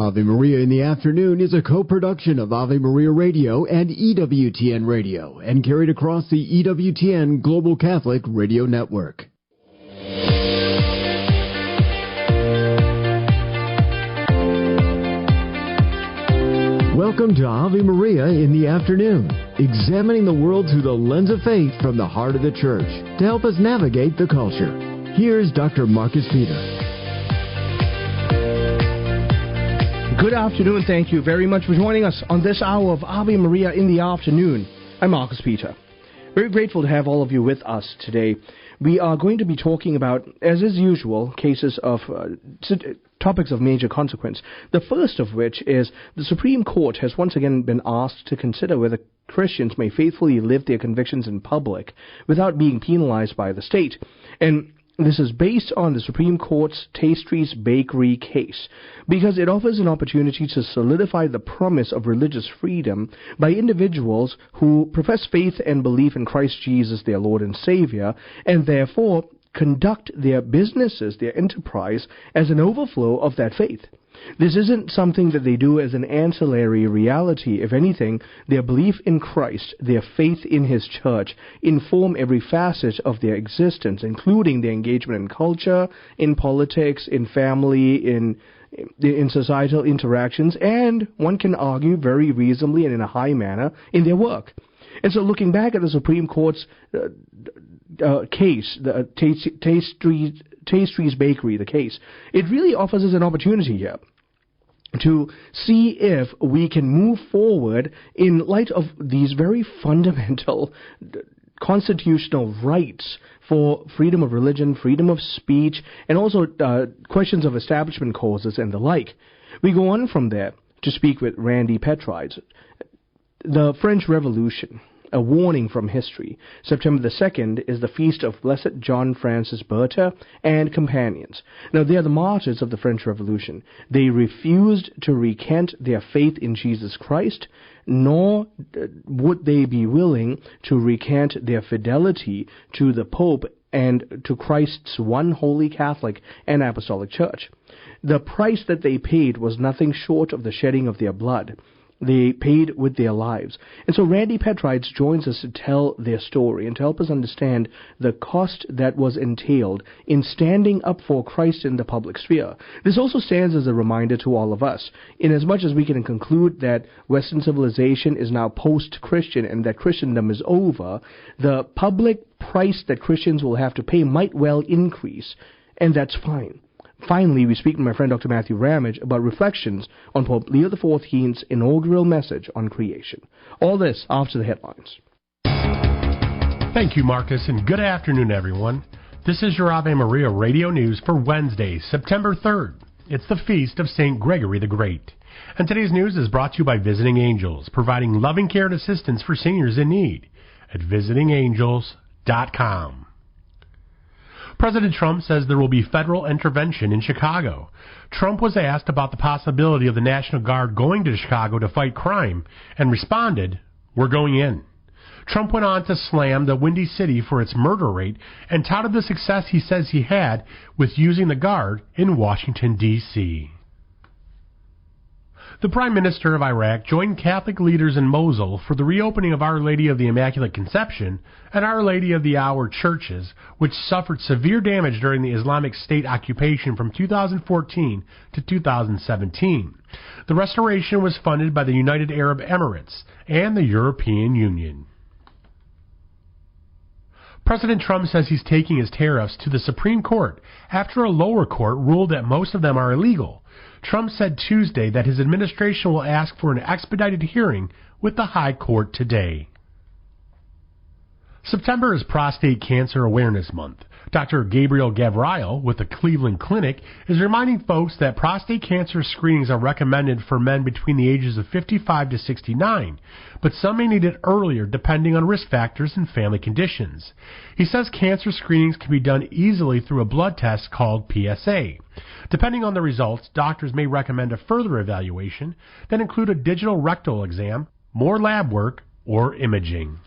Ave Maria in the Afternoon is a co-production of Ave Maria Radio and EWTN Radio and carried across the EWTN Global Catholic Radio Network. Welcome to Ave Maria in the Afternoon, examining the world through the lens of faith from the heart of the Church to help us navigate the culture. Here's Dr. Marcus Peter. Good afternoon. Thank you very much for joining us on this hour of Ave Maria in the Afternoon. I'm Marcus Peter. Very grateful to have all of you with us today. We are going to be talking about, as is usual, cases of topics of major consequence. The first of which is the Supreme Court has once again been asked to consider whether Christians may faithfully live their convictions in public without being penalized by the state. And this is based on the Supreme Court's Tastries bakery case, because it offers an opportunity to solidify the promise of religious freedom by individuals who profess faith and belief in Christ Jesus, their Lord and Savior, and therefore conduct their businesses, their enterprise, as an overflow of that faith. This isn't something that they do as an ancillary reality. If anything, their belief in Christ, their faith in His church, inform every facet of their existence, including their engagement in culture, in politics, in family, in societal interactions, and one can argue very reasonably and in a high manner in their work. And so looking back at the Supreme Court's case, the Tastries Bakery, the case, it really offers us an opportunity here to see if we can move forward in light of these very fundamental constitutional rights for freedom of religion, freedom of speech, and also questions of establishment causes and the like. We go on from there to speak with Andrea Picciotti-Bayer. The French Revolution, a warning from history. September the 2nd is the feast of Blessed John Francis Bertha and companions. Now, they are the martyrs of the French Revolution. They refused to recant their faith in Jesus Christ, nor would they be willing to recant their fidelity to the Pope and to Christ's one holy Catholic and Apostolic Church. The price that they paid was nothing short of the shedding of their blood. They paid with their lives. And so Andrea Picciotti-Bayer joins us to tell their story and to help us understand the cost that was entailed in standing up for Christ in the public sphere. This also stands as a reminder to all of us, inasmuch as we can conclude that Western civilization is now post-Christian and that Christendom is over, the public price that Christians will have to pay might well increase, and that's fine. Finally, we speak to my friend Dr. Matthew Ramage about reflections on Pope Leo XIV's inaugural message on creation. All this after the headlines. Thank you, Marcus, and good afternoon, everyone. This is your Ave Maria Radio News for Wednesday, September 3rd. It's the feast of St. Gregory the Great. And today's news is brought to you by Visiting Angels, providing loving care and assistance for seniors in need at visitingangels.com. President Trump says there will be federal intervention in Chicago. Trump was asked about the possibility of the National Guard going to Chicago to fight crime and responded, "We're going in." Trump went on to slam the Windy City for its murder rate and touted the success he says he had with using the Guard in Washington, D.C. The Prime Minister of Iraq joined Catholic leaders in Mosul for the reopening of Our Lady of the Immaculate Conception and Our Lady of the Hour churches, which suffered severe damage during the Islamic State occupation from 2014 to 2017. The restoration was funded by the United Arab Emirates and the European Union. President Trump says he's taking his tariffs to the Supreme Court after a lower court ruled that most of them are illegal. Trump said Tuesday that his administration will ask for an expedited hearing with the High Court today. September is Prostate Cancer Awareness Month. Dr. Gabriel Gavriel with the Cleveland Clinic is reminding folks that prostate cancer screenings are recommended for men between the ages of 55 to 69, but some may need it earlier depending on risk factors and family conditions. He says cancer screenings can be done easily through a blood test called PSA. Depending on the results, doctors may recommend a further evaluation that include a digital rectal exam, more lab work, or imaging.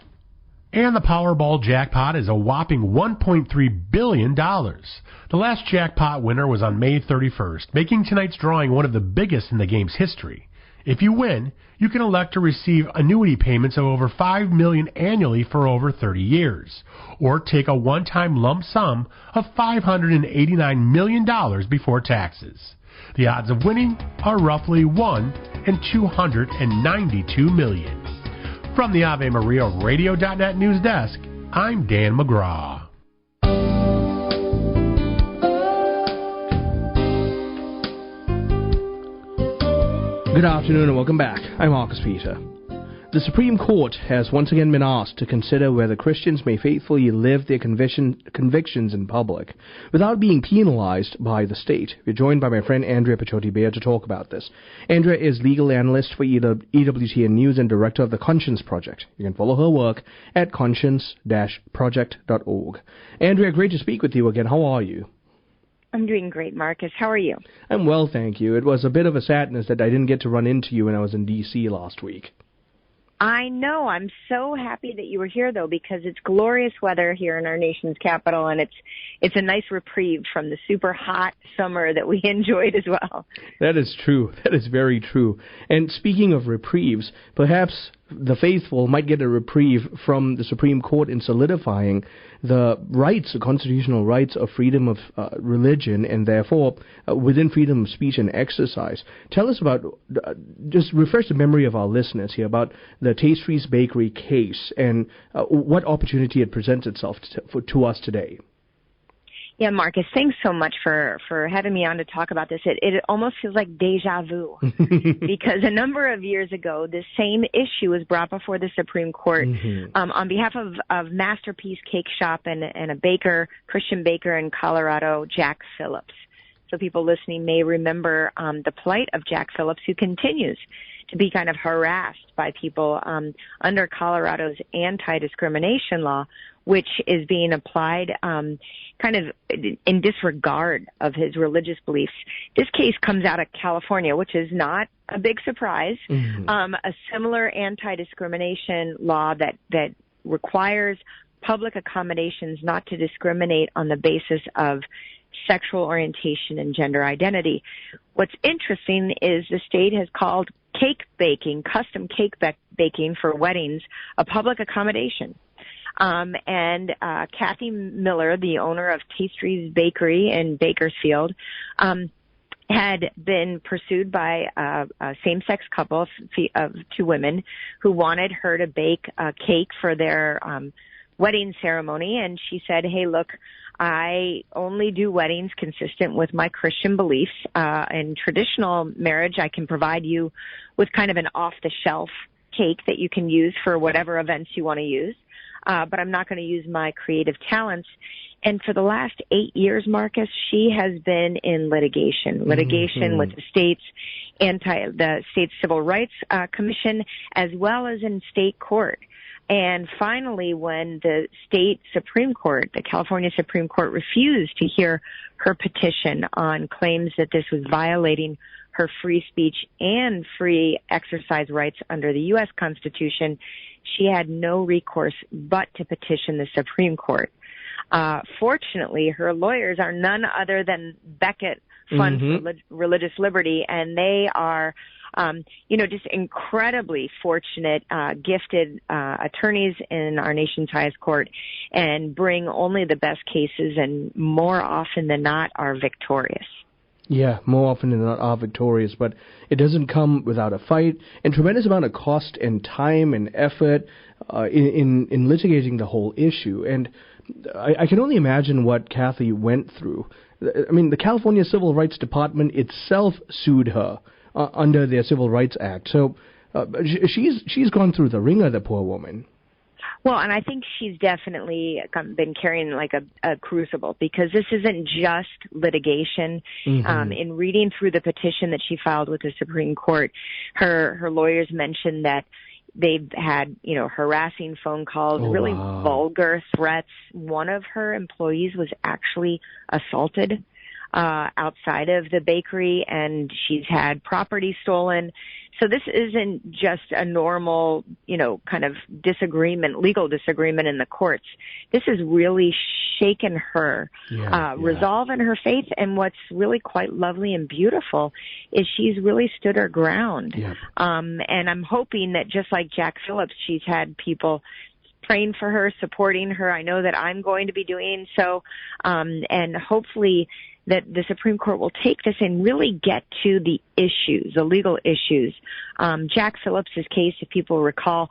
And the Powerball jackpot is a whopping $1.3 billion. The last jackpot winner was on May 31st, making tonight's drawing one of the biggest in the game's history. If you win, you can elect to receive annuity payments of over $5 million annually for over 30 years, or take a one-time lump sum of $589 million before taxes. The odds of winning are roughly 1 in 292 million. From the Ave Maria Radio.net news desk, I'm Dan McGraw. Good afternoon and welcome back. I'm Marcus Peter. The Supreme Court has once again been asked to consider whether Christians may faithfully live their convictions in public without being penalized by the state. We're joined by my friend Andrea Picciotti-Bayer to talk about this. Andrea is legal analyst for EWTN News and director of the Conscience Project. You can follow her work at conscience-project.org. Andrea, great to speak with you again. How are you? I'm doing great, Marcus. How are you? I'm well, thank you. It was a bit of a sadness that I didn't get to run into you when I was in D.C. last week. I know. I'm so happy that you were here, though, because it's glorious weather here in our nation's capital, and it's a nice reprieve from the super hot summer that we enjoyed as well. That is true. That is very true. And speaking of reprieves, perhaps the faithful might get a reprieve from the Supreme Court in solidifying the rights, the constitutional rights of freedom of religion, and therefore within freedom of speech and exercise. Tell us about, just refresh the memory of our listeners here about the Tastries Bakery case and what opportunity it presents itself to us today. Yeah, Marcus, thanks so much for having me on to talk about this. It almost feels like deja vu because a number of years ago, this same issue was brought before the Supreme Court on behalf of Masterpiece Cake Shop and a baker, Christian baker in Colorado, Jack Phillips. So people listening may remember the plight of Jack Phillips, who continues to be kind of harassed by people under Colorado's anti-discrimination law, which is being applied kind of in disregard of his religious beliefs. This case comes out of California, which is not a big surprise. A similar anti-discrimination law that requires public accommodations not to discriminate on the basis of sexual orientation and gender identity. What's interesting is the state has called cake baking, custom cake baking for weddings, a public accommodation. And Kathy Miller, the owner of Tastries Bakery in Bakersfield, had been pursued by a same-sex couple of two women who wanted her to bake a cake for their wedding ceremony. And she said, hey, look, I only do weddings consistent with my Christian beliefs. In traditional marriage, I can provide you with kind of an off-the-shelf cake that you can use for whatever events you want to use. But I'm not going to use my creative talents. And for the last 8 years, Marcus, she has been in litigation with the state's Civil Rights Commission, as well as in state court. And finally, when the state Supreme Court, the California Supreme Court, refused to hear her petition on claims that this was violating her free speech and free exercise rights under the U.S. Constitution, she had no recourse but to petition the Supreme Court. Fortunately, her lawyers are none other than Beckett Fund for Religious Liberty, and they are, just incredibly fortunate, gifted attorneys in our nation's highest court, and bring only the best cases, and more often than not are victorious. Yeah, more often than not are victorious, but it doesn't come without a fight and tremendous amount of cost and time and effort in litigating the whole issue. And I can only imagine what Kathy went through. I mean, the California Civil Rights Department itself sued her under their Civil Rights Act. So she's gone through the ringer, the poor woman. Well, and I think she's definitely been carrying like a crucible, because this isn't just litigation. In reading through the petition that she filed with the Supreme Court, her lawyers mentioned that they've had, harassing phone calls, vulgar threats. One of her employees was actually assaulted outside of the bakery, and she's had property stolen. So this isn't just a normal, kind of disagreement, legal disagreement in the courts. This has really shaken her resolve in her faith. And what's really quite lovely and beautiful is she's really stood her ground. Yep. And I'm hoping that just like Jack Phillips, she's had people praying for her, supporting her. I know that I'm going to be doing so. And hopefully that the Supreme Court will take this and really get to the issues, the legal issues. Jack Phillips' case, if people recall,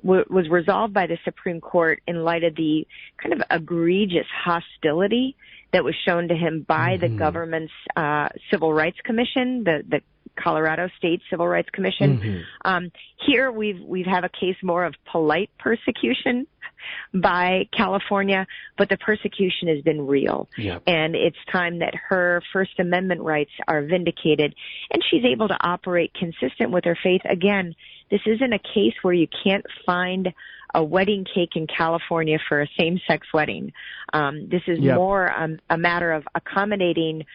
was resolved by the Supreme Court in light of the kind of egregious hostility that was shown to him by the government's Civil Rights Commission, the Colorado State Civil Rights Commission. Here we've have a case more of polite persecution by California, but the persecution has been real. Yep. And it's time that her First Amendment rights are vindicated and she's able to operate consistent with her faith. Again, this isn't a case where you can't find a wedding cake in California for a same-sex wedding. This is more a matter of accommodating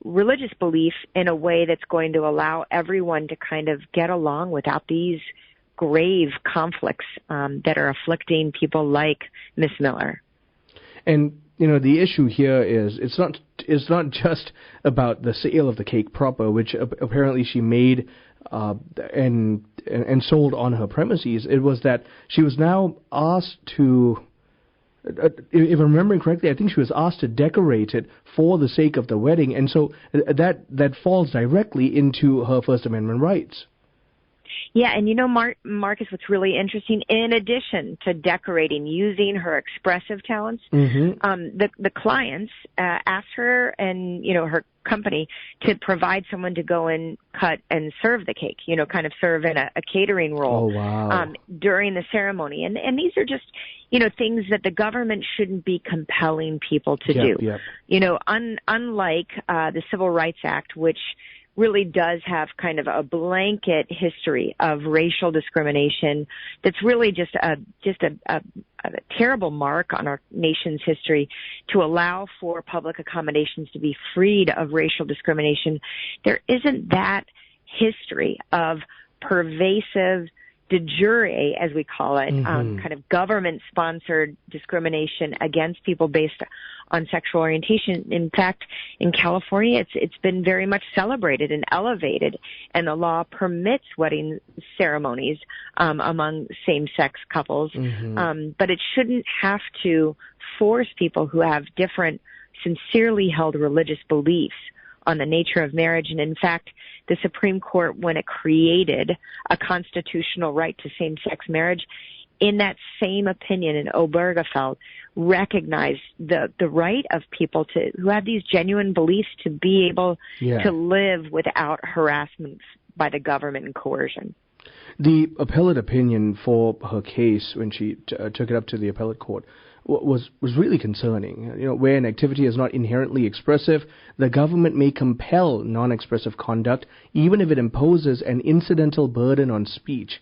religious belief in a way that's going to allow everyone to kind of get along without these grave conflicts that are afflicting people like Miss Miller. And the issue here is it's not just about the sale of the cake proper, which apparently she made and sold on her premises. It was that she was now asked to, if I'm remembering correctly, I think she was asked to decorate it for the sake of the wedding, and so that falls directly into her First Amendment rights. Yeah, and Marcus, what's really interesting, in addition to decorating, using her expressive talents, the clients asked her and, her company to provide someone to go and cut and serve the cake, kind of serve in a catering role during the ceremony. And these are just, things that the government shouldn't be compelling people to do. Yep. Unlike the Civil Rights Act, which really does have kind of a blanket history of racial discrimination that's really just a terrible mark on our nation's history. To allow for public accommodations to be freed of racial discrimination, there isn't that history of pervasive de jure, as we call it, kind of government-sponsored discrimination against people based on sexual orientation. In fact, in California, it's been very much celebrated and elevated, and the law permits wedding ceremonies among same-sex couples, but it shouldn't have to force people who have different, sincerely held religious beliefs on the nature of marriage. And in fact, the Supreme Court, when it created a constitutional right to same-sex marriage, in that same opinion in Obergefell, recognized the right of people who have these genuine beliefs to be able to live without harassment by the government and coercion. The appellate opinion for her case, when she took it up to the appellate court, was really concerning. Where an activity is not inherently expressive, the government may compel non-expressive conduct, even if it imposes an incidental burden on speech.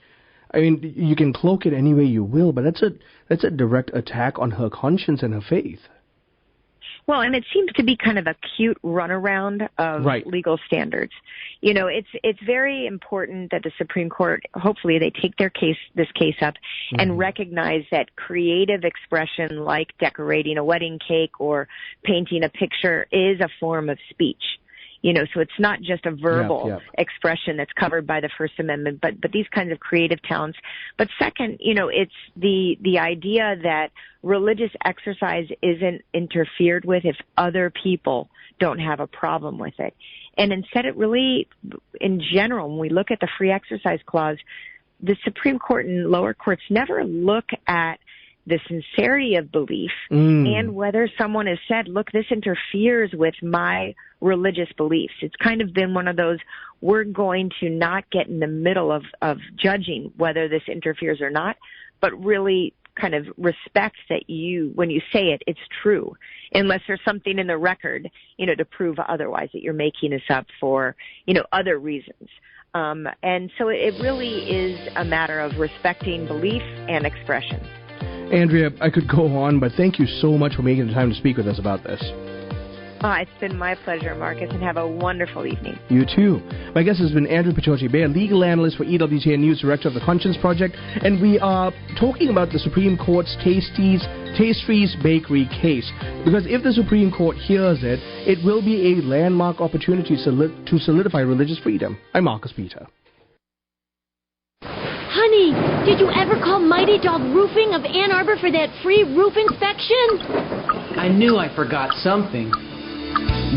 I mean, you can cloak it any way you will, but that's a direct attack on her conscience and her faith. Well, and it seems to be kind of a cute runaround of legal standards. It's very important that the Supreme Court, hopefully they take this case up and recognize that creative expression like decorating a wedding cake or painting a picture is a form of speech. So it's not just a verbal expression that's covered by the First Amendment, but these kinds of creative talents. But second, it's the idea that religious exercise isn't interfered with if other people don't have a problem with it. And instead it really, in general, when we look at the Free Exercise Clause, the Supreme Court and lower courts never look at the sincerity of belief and whether someone has said, look, this interferes with my religious beliefs. It's kind of been one of those, we're going to not get in the middle of judging whether this interferes or not, but really kind of respect that when you say it, it's true, unless there's something in the record, to prove otherwise, that you're making this up for, other reasons. And so it really is a matter of respecting belief and expression. Andrea, I could go on, but thank you so much for making the time to speak with us about this. It's been my pleasure, Marcus, and have a wonderful evening. You too. My guest has been Andrea Picciotti-Bayer, legal analyst for EWTN News, director of the Conscience Project, and we are talking about the Supreme Court's Tastries bakery case. Because if the Supreme Court hears it, it will be a landmark opportunity to solidify religious freedom. I'm Marcus Peter. Honey, did you ever call Mighty Dog Roofing of Ann Arbor for that free roof inspection? I knew I forgot something.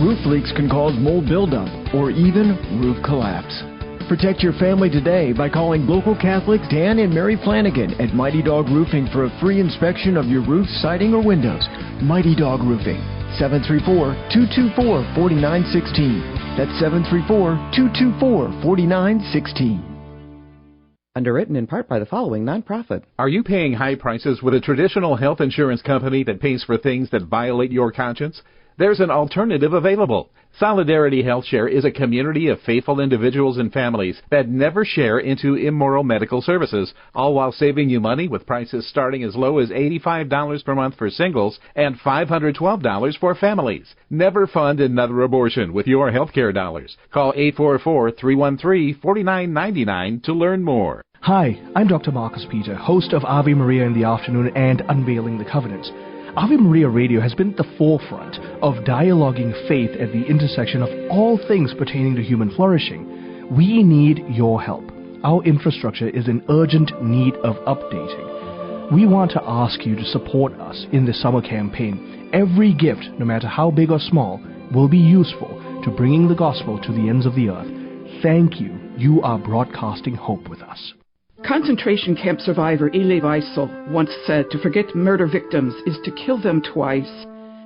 Roof leaks can cause mold buildup or even roof collapse. Protect your family today by calling local Catholics Dan and Mary Flanagan at Mighty Dog Roofing for a free inspection of your roof, siding, or windows. Mighty Dog Roofing, 734-224-4916. That's 734-224-4916. Underwritten in part by the following nonprofit. Are you paying high prices with a traditional health insurance company that pays for things that violate your conscience? There's an alternative available. Solidarity HealthShare is a community of faithful individuals and families that never share into immoral medical services, all while saving you money with prices starting as low as $85 per month for singles and $512 for families. Never fund another abortion with your healthcare dollars. Call 844-313-4999 to learn more. Hi, I'm Dr. Marcus Peter, host of Ave Maria in the Afternoon and Unveiling the Covenants. Ave Maria Radio has been at the forefront of dialoguing faith at the intersection of all things pertaining to human flourishing. We need your help. Our infrastructure is in urgent need of updating. We want to ask you to support us in the summer campaign. Every gift, no matter how big or small, will be useful to bringing the gospel to the ends of the earth. Thank you. You are broadcasting hope with us. Concentration camp survivor Elie Wiesel once said to forget murder victims is to kill them twice.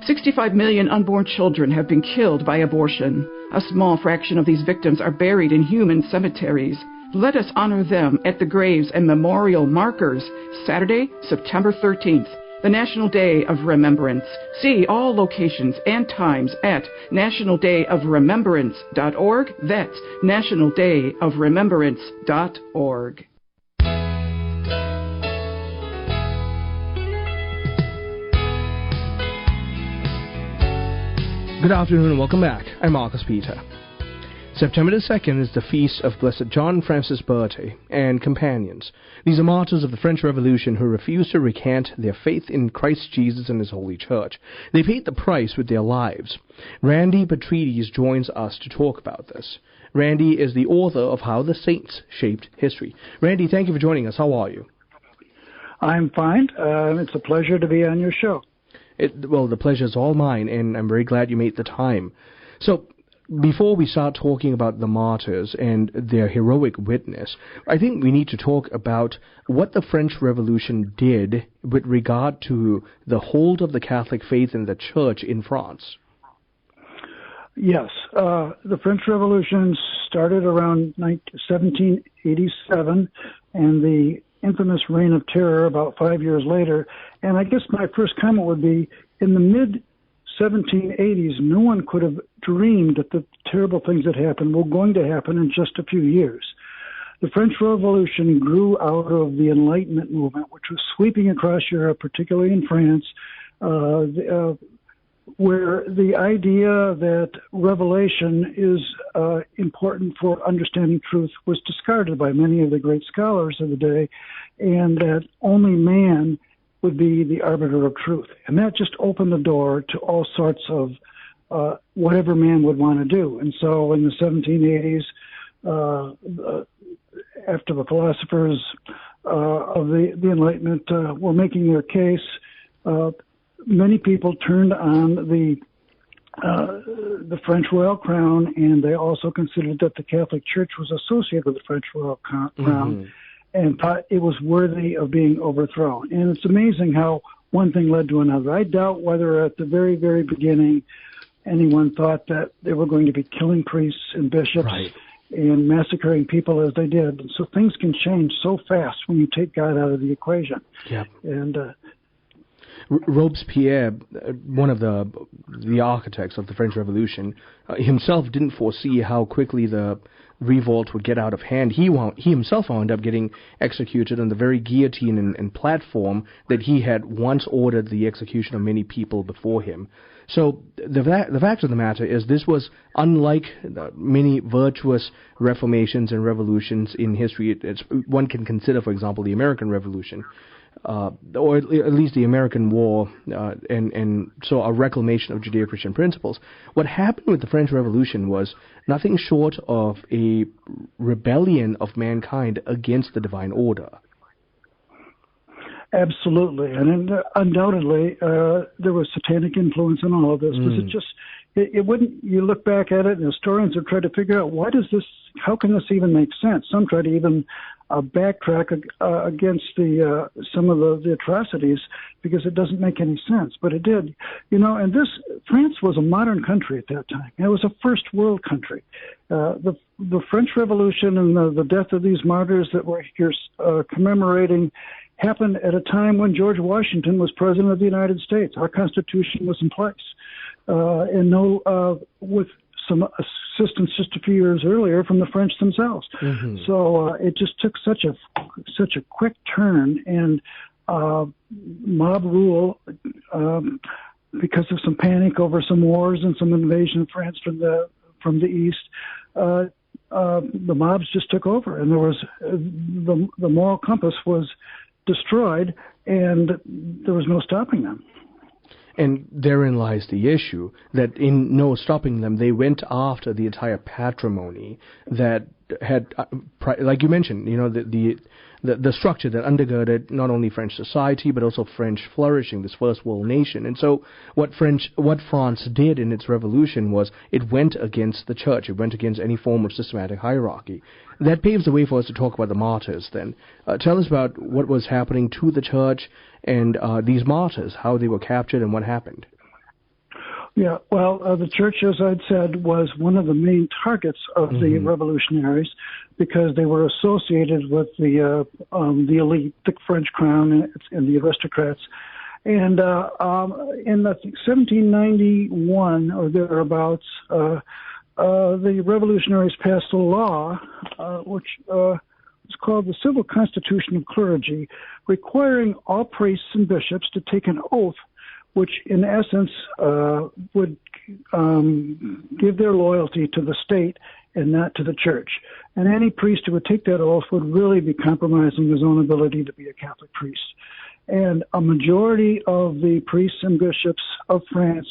65 million unborn children have been killed by abortion. A small fraction of these victims are buried in human cemeteries. Let us honor them at the graves and memorial markers. Saturday, September 13th, the National Day of Remembrance. See all locations and times at nationaldayofremembrance.org. That's nationaldayofremembrance.org. Good afternoon and welcome back. I'm Marcus Peter. September the 2nd is the feast of Blessed John Francis Berthe and companions. These are martyrs of the French Revolution who refused to recant their faith in Christ Jesus and His Holy Church. They paid the price with their lives. Randy Petrides joins us to talk about this. Randy is the author of How the Saints Shaped History. Randy, thank you for joining us. How are you? I'm fine. It's a pleasure to be on your show. Well, the pleasure is all mine, and I'm very glad you made the time. So, before we start talking about the martyrs and their heroic witness, I think we need to talk about what the French Revolution did with regard to the hold of the Catholic faith in the Church in France. Yes. The French Revolution started around 1787, and the infamous Reign of Terror about 5 years later. And I guess my first comment would be, in the mid-1780s, no one could have dreamed that the terrible things that happened were going to happen in just a few years. The French Revolution grew out of the Enlightenment movement, which was sweeping across Europe, particularly in France, where the idea that revelation is important for understanding truth was discarded by many of the great scholars of the day, and that only man would be the arbiter of truth. And that just opened the door to all sorts of whatever man would want to do. And so in the 1780s, after the philosophers of the Enlightenment were making their case, many people turned on the French royal crown, and they also considered that the Catholic Church was associated with the French royal crown, and thought it was worthy of being overthrown. And it's amazing how one thing led to another. I doubt whether at the very, very beginning anyone thought that they were going to be killing priests and bishops and massacring people as they did. And so things can change so fast when you take God out of the equation. And Robespierre, one of the architects of the French Revolution, himself didn't foresee how quickly the revolt would get out of hand. He himself wound up getting executed on the very guillotine and platform that he had once ordered the execution of many people before him. So the fact of the matter is this was unlike many virtuous reformations and revolutions in history. One can consider, for example, the American Revolution, or at least the American War, and so a reclamation of Judeo-Christian principles. What happened with the French Revolution was nothing short of a rebellion of mankind against the divine order. Absolutely, and undoubtedly there was satanic influence in all of this. Because it wouldn't. You look back at it, and historians have tried to figure out how can this even make sense? Some try to even backtrack against some of the atrocities because it doesn't make any sense, but it did. And France was a modern country at that time. It was a first world country. The French Revolution and the death of these martyrs that we're here commemorating happened at a time when George Washington was president of the United States. Our Constitution was in place, with some assistance just a few years earlier from the French themselves. Mm-hmm. So it just took such a quick turn, and mob rule because of some panic over some wars and some invasion of France from the east. The mobs just took over, and there was the moral compass was destroyed, and there was no stopping them. And therein lies the issue, that in no stopping them, they went after the entire patrimony that had, like you mentioned, the structure that undergirded not only French society but also French flourishing, this first world nation. And so what France did in its revolution was it went against the church. It went against any form of systematic hierarchy. That paves the way for us to talk about the martyrs then. Tell us about what was happening to the church and these martyrs, how they were captured and what happened. Yeah, well, the church, as I'd said, was one of the main targets of the revolutionaries because they were associated with the elite, the French crown, and the aristocrats. And in 1791 or thereabouts, the revolutionaries passed a law which was called the Civil Constitution of Clergy, requiring all priests and bishops to take an oath which in essence would give their loyalty to the state and not to the church. And any priest who would take that oath would really be compromising his own ability to be a Catholic priest. And a majority of the priests and bishops of France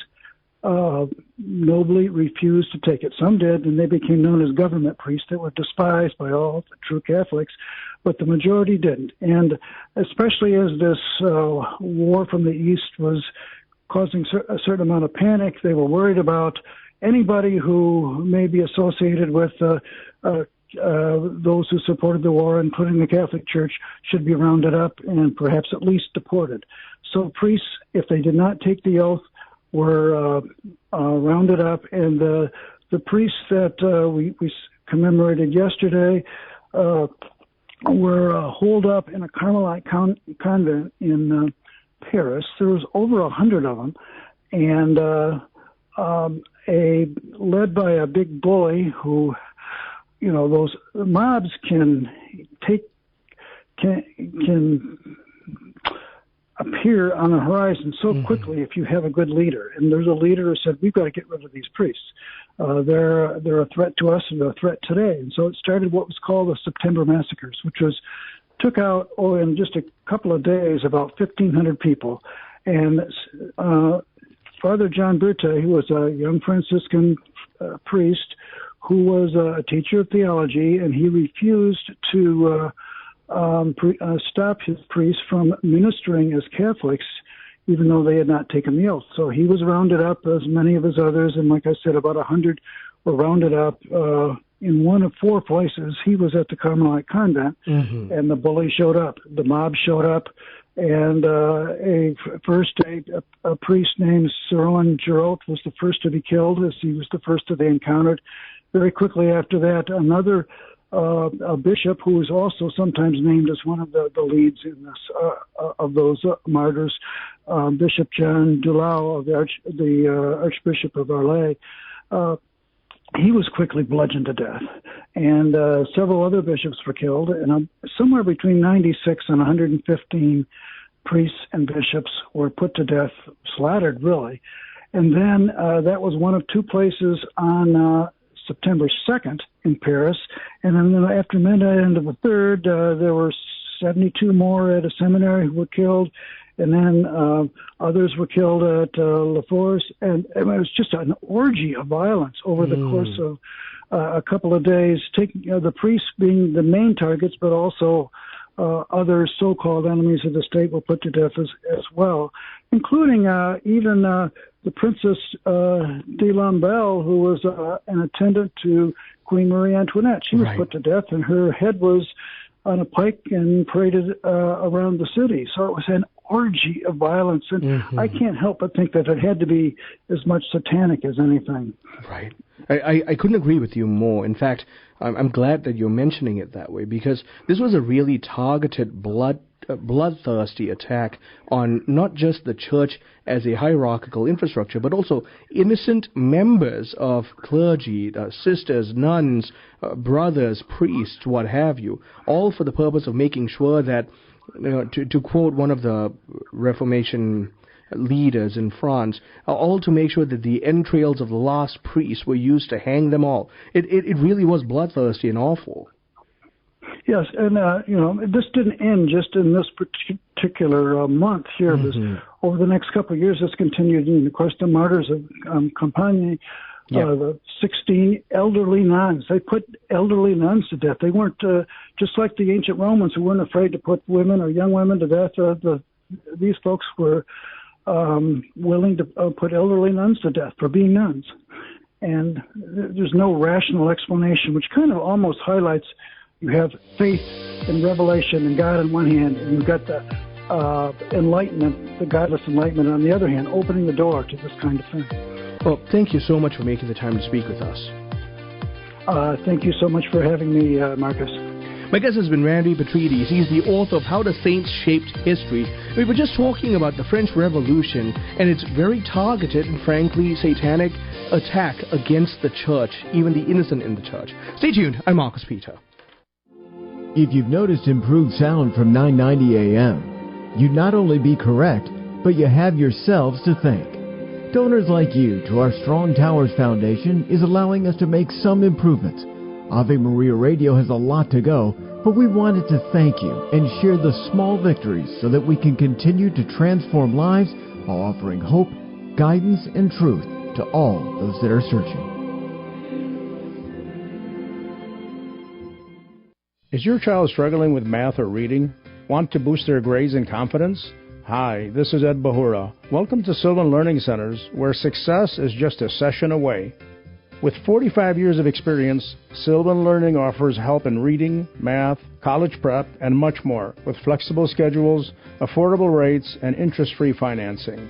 nobly refused to take it. Some did, and they became known as government priests that were despised by all the true Catholics, but the majority didn't. And especially as this war from the East was causing a certain amount of panic, they were worried about anybody who may be associated with those who supported the war, including the Catholic Church, should be rounded up and perhaps at least deported. So priests, if they did not take the oath, were rounded up, and the priests that we commemorated yesterday were holed up in a Carmelite convent in Paris. There was over 100 of them, and led by a big bully who, those mobs can appear on the horizon so quickly if you have a good leader. And there's a leader who said, we've got to get rid of these priests. They're a threat to us, and they're a threat today. And so it started what was called the September Massacres, which took out, in just a couple of days, about 1,500 people. And Father John Berthe, who was a young Franciscan priest who was a teacher of theology, and he refused to stop his priests from ministering as Catholics, even though they had not taken the oath. So he was rounded up, as many of his others, and like I said, about 100 were rounded up in one of four places. He was at the Carmelite convent, and the bully showed up. The mob showed up, and a priest named Sir Owen Giraud was the first to be killed, as he was the first that they encountered. Very quickly after that, another a bishop who is also sometimes named as one of the leads in this of those martyrs, Bishop John Dulau, the Archbishop of Arles. He was quickly bludgeoned to death, and several other bishops were killed, and somewhere between 96 and 115 priests and bishops were put to death, slaughtered really. And then that was one of two places on September 2nd in Paris. And then after midnight into the 3rd, there were 72 more at a seminary who were killed. And then others were killed at La Force. And it was just an orgy of violence over the course of a couple of days, taking the priests being the main targets, but also other so-called enemies of the state were put to death as well, including even the Princess de Lamballe, who was an attendant to Queen Marie Antoinette. She was put to death, and her head was on a pike and paraded around the city. So it was an orgy of violence, and I can't help but think that it had to be as much satanic as anything. Right. I couldn't agree with you more. In fact, I'm glad that you're mentioning it that way, because this was a really targeted, bloodthirsty attack on not just the church as a hierarchical infrastructure, but also innocent members of clergy, sisters, nuns, brothers, priests, what have you, all for the purpose of making sure that, to quote one of the Reformation leaders in France, all to make sure that the entrails of the last priests were used to hang them all. It really was bloodthirsty and awful. Yes, and this didn't end just in this particular month here. This, over the next couple of years, it's continued. And of course, the martyrs of Champagne, the 16 elderly nuns. They put elderly nuns to death. They weren't just like the ancient Romans, who weren't afraid to put women or young women to death. These folks were willing to put elderly nuns to death for being nuns. And there's no rational explanation, which kind of almost highlights you have faith and revelation and God on one hand, and you've got the enlightenment, the godless enlightenment on the other hand, opening the door to this kind of thing. Well, thank you so much for making the time to speak with us. Thank you so much for having me, Marcus. My guest has been Randy Picciotti. He's the author of How the Saints Shaped History. We were just talking about the French Revolution and its very targeted and frankly satanic attack against the church, even the innocent in the church. Stay tuned. I'm Marcus Peter. If you've noticed improved sound from 990 AM, you'd not only be correct, but you have yourselves to thank. Donors like you to our Strong Towers Foundation is allowing us to make some improvements. Ave Maria Radio has a lot to go, but we wanted to thank you and share the small victories so that we can continue to transform lives while offering hope, guidance, and truth to all those that are searching. Is your child struggling with math or reading? Want to boost their grades and confidence? Hi, this is Ed Bahura. Welcome to Sylvan Learning Centers, where success is just a session away. With 45 years of experience, Sylvan Learning offers help in reading, math, college prep, and much more, with flexible schedules, affordable rates, and interest-free financing.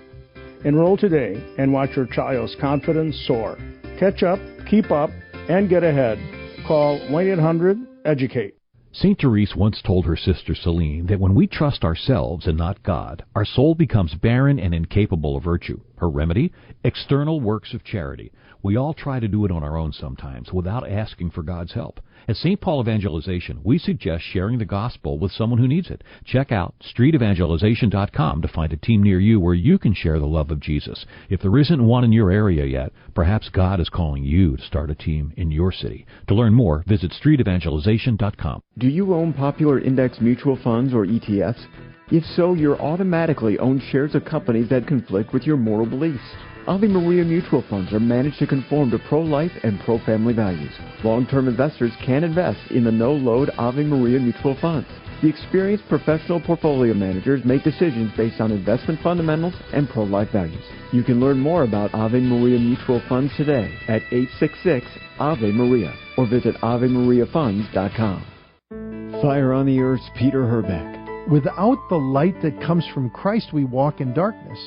Enroll today and watch your child's confidence soar. Catch up, keep up, and get ahead. Call 1-800-EDUCATE. St. Therese once told her sister Celine that when we trust ourselves and not God, our soul becomes barren and incapable of virtue. Her remedy? External works of charity. We all try to do it on our own sometimes without asking for God's help. At St. Paul Evangelization, we suggest sharing the gospel with someone who needs it. Check out streetevangelization.com to find a team near you where you can share the love of Jesus. If there isn't one in your area yet, perhaps God is calling you to start a team in your city. To learn more, visit streetevangelization.com. Do you own popular index mutual funds or ETFs? If so, you're automatically own shares of companies that conflict with your moral beliefs. Ave Maria mutual funds are managed to conform to pro-life and pro-family values. Long-term investors can invest in the no-load Ave Maria mutual funds. The experienced professional portfolio managers make decisions based on investment fundamentals and pro-life values. You can learn more about Ave Maria mutual funds today at 866-AVE-MARIA or visit AveMariaFunds.com. Fire on the Earth's Peter Herbeck. Without the light that comes from Christ, we walk in darkness.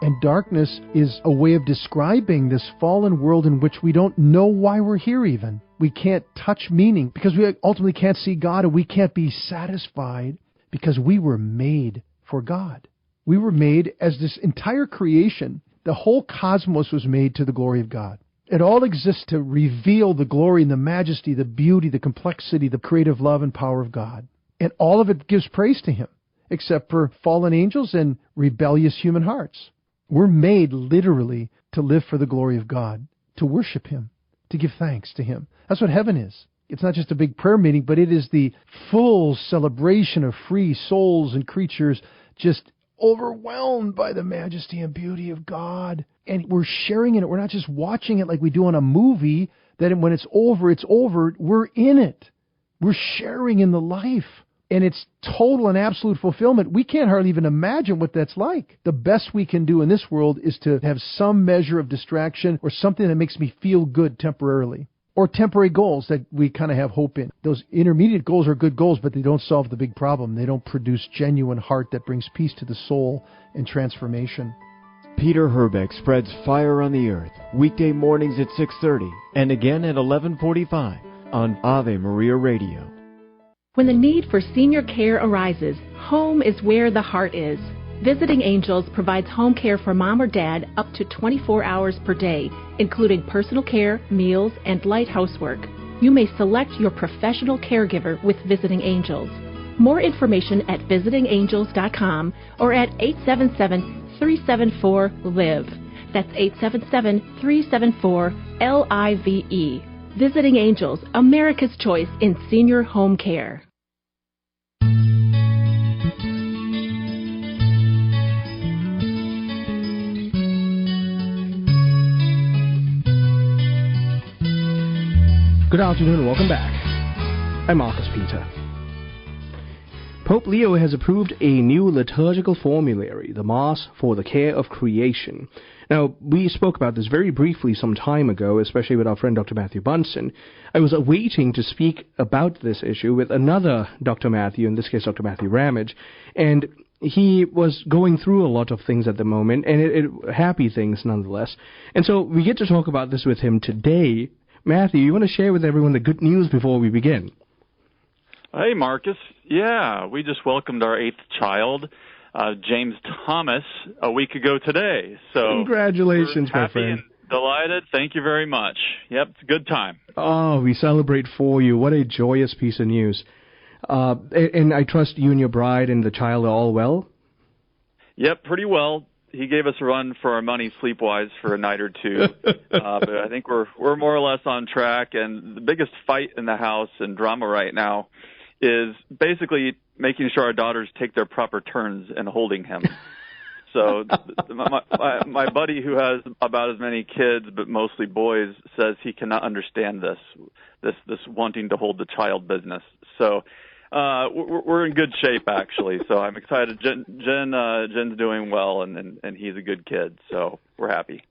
And darkness is a way of describing this fallen world in which we don't know why we're here even. We can't touch meaning because we ultimately can't see God, and we can't be satisfied because we were made for God. We were made as this entire creation. The whole cosmos was made to the glory of God. It all exists to reveal the glory and the majesty, the beauty, the complexity, the creative love and power of God. And all of it gives praise to Him, except for fallen angels and rebellious human hearts. We're made literally to live for the glory of God, to worship Him, to give thanks to Him. That's what heaven is. It's not just a big prayer meeting, but it is the full celebration of free souls and creatures just overwhelmed by the majesty and beauty of God. And we're sharing in it. We're not just watching it like we do on a movie, that when it's over, it's over. We're in it. We're sharing in the life. And it's total and absolute fulfillment. We can't hardly even imagine what that's like. The best we can do in this world is to have some measure of distraction or something that makes me feel good temporarily. Or temporary goals that we kind of have hope in. Those intermediate goals are good goals, but they don't solve the big problem. They don't produce genuine heart that brings peace to the soul and transformation. Peter Herbeck spreads fire on the earth, weekday mornings at 6:30 and again at 11:45 on Ave Maria Radio. When the need for senior care arises, home is where the heart is. Visiting Angels provides home care for mom or dad up to 24 hours per day, including personal care, meals, and light housework. You may select your professional caregiver with Visiting Angels. More information at visitingangels.com or at 877-374-LIVE. That's 877-374-LIVE. Visiting Angels, America's choice in senior home care. Good afternoon and welcome back. I'm Marcus Peter. Pope Leo has approved a new liturgical formulary, the Mass for the Care of Creation. Now, we spoke about this very briefly some time ago, especially with our friend Dr. Matthew Bunson. I was waiting to speak about this issue with another Dr. Matthew, in this case Dr. Matthew Ramage, and he was going through a lot of things at the moment, and happy things nonetheless. And so we get to talk about this with him today. Matthew, you want to share with everyone the good news before we begin? Hey, Marcus. Yeah, we just welcomed our 8th child, James Thomas, a week ago today. So congratulations, my friend. Happy and delighted. Thank you very much. Yep, it's a good time. Oh, we celebrate for you. What a joyous piece of news. And I trust you and your bride and the child are all well? Yep, pretty well. He gave us a run for our money sleep-wise for a night or two, but I think we're more or less on track. And the biggest fight in the house and drama right now is basically making sure our daughters take their proper turns in holding him. So my buddy, who has about as many kids but mostly boys, says he cannot understand this wanting to hold the child business. So we're in good shape, actually. So I'm excited. Jen's doing well, and he's a good kid. So we're happy.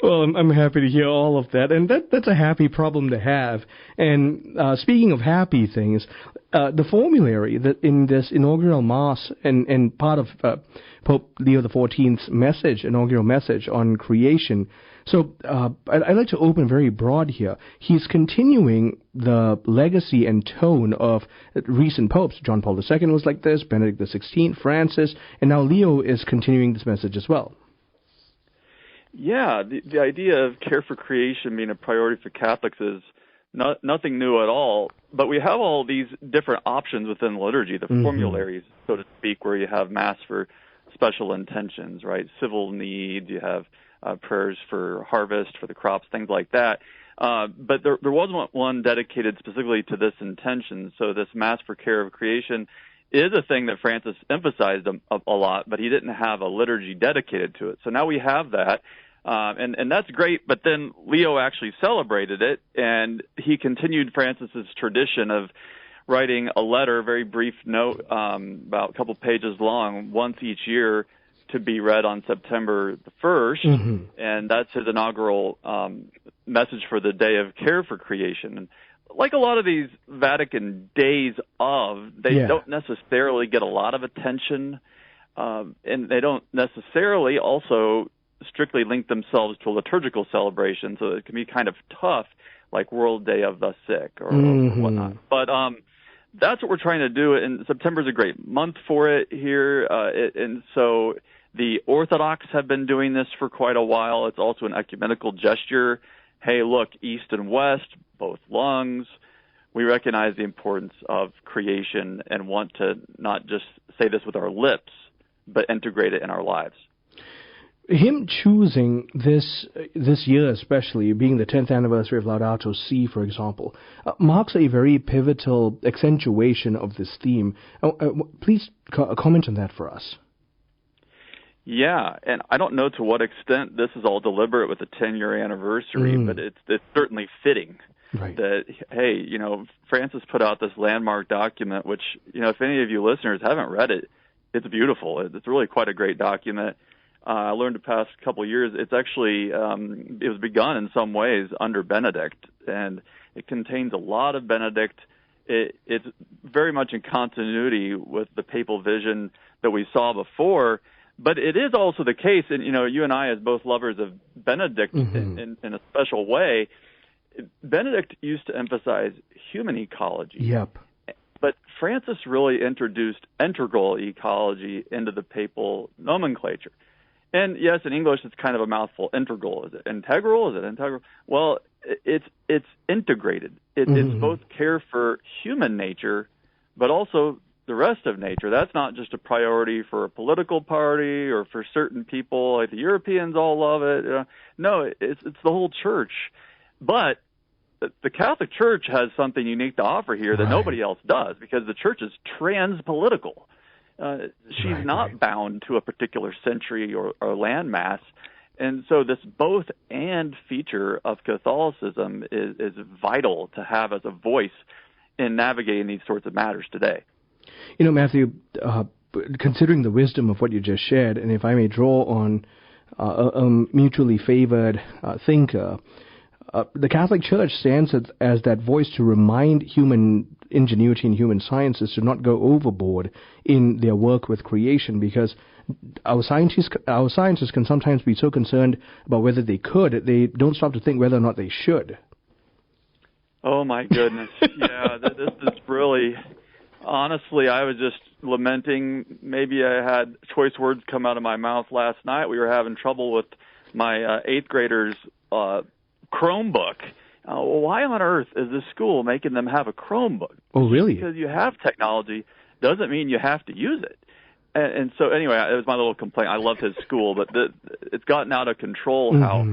Well, I'm happy to hear all of that, and that's a happy problem to have. And speaking of happy things, the formulary that in this inaugural Mass and part of Pope Leo XIV's message, inaugural message on creation. So I'd like to open very broad here. He's continuing the legacy and tone of recent popes. John Paul II was like this, Benedict XVI, Francis, and now Leo is continuing this message as well. Yeah, the idea of care for creation being a priority for Catholics is nothing new at all, but we have all these different options within the liturgy, the formularies, so to speak, where you have Mass for special intentions, right? Civil needs, you have prayers for harvest, for the crops, things like that. But there wasn't one dedicated specifically to this intention. So this Mass for Care of Creation is a thing that Francis emphasized a lot, but he didn't have a liturgy dedicated to it. So now we have that, and that's great. But then Leo actually celebrated it, and he continued Francis's tradition of writing a letter, a very brief note, about a couple pages long, once each year, to be read on September the 1st, and that's his inaugural message for the Day of Care for Creation. And like a lot of these Vatican days of, they don't necessarily get a lot of attention, and they don't necessarily also strictly link themselves to a liturgical celebration, so it can be kind of tough, like World Day of the Sick or whatnot. But that's what we're trying to do, and September's a great month for it here, and so the Orthodox have been doing this for quite a while. It's also an ecumenical gesture. Hey, look, East and West, both lungs. We recognize the importance of creation and want to not just say this with our lips, but integrate it in our lives. Him choosing this year, especially being the 10th anniversary of Laudato Si, for example, marks a very pivotal accentuation of this theme. Please comment on that for us. Yeah, and I don't know to what extent this is all deliberate with the 10-year anniversary, but it's certainly fitting. Right. That, hey, Francis put out this landmark document, which, if any of you listeners haven't read it, it's beautiful. It's really quite a great document. I learned the past couple of years, it's actually, it was begun in some ways under Benedict, and it contains a lot of Benedict. It's very much in continuity with the papal vision that we saw before, but it is also the case, and, you and I, as both lovers of Benedict in a special way, Benedict used to emphasize human ecology. Yep. But Francis really introduced integral ecology into the papal nomenclature. And yes, in English, it's kind of a mouthful. Integral. Is it integral? Is it integral? Well, it's integrated. It's both care for human nature, but also the rest of nature. That's not just a priority for a political party or for certain people. Like the Europeans all love it. No, it's the whole church. But the Catholic Church has something unique to offer here that nobody else does, because the Church is trans-political. She's not bound to a particular century or landmass. And so this both and feature of Catholicism is vital to have as a voice in navigating these sorts of matters today. Matthew, considering the wisdom of what you just shared, and if I may draw on a mutually favored thinker, the Catholic Church stands as that voice to remind human ingenuity and human sciences to not go overboard in their work with creation, because our scientists can sometimes be so concerned about whether they could, they don't stop to think whether or not they should. Oh, my goodness. Yeah, this is really... Honestly, I was just lamenting. Maybe I had choice words come out of my mouth last night. We were having trouble with my 8th grader's Chromebook. Why on earth is this school making them have a Chromebook? Oh, really? Because you have technology doesn't mean you have to use it. And so anyway, it was my little complaint. I love his school, but it's gotten out of control how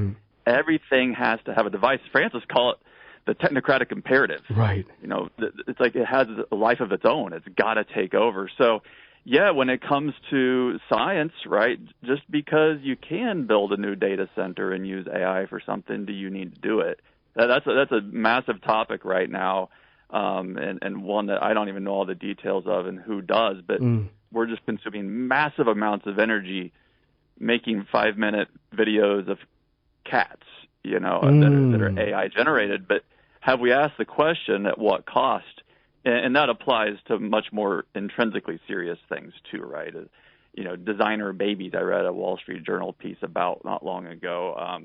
everything has to have a device. Francis called it the technocratic imperative. Right. It's like it has a life of its own. It's got to take over. So, yeah, when it comes to science, right, just because you can build a new data center and use AI for something, do you need to do it? That's a massive topic right now, and one that I don't even know all the details of and who does, but we're just consuming massive amounts of energy making 5-minute videos of cats, that are AI generated. But have we asked the question, at what cost? And that applies to much more intrinsically serious things too, right? Designer babies. I read a Wall Street Journal piece about not long ago.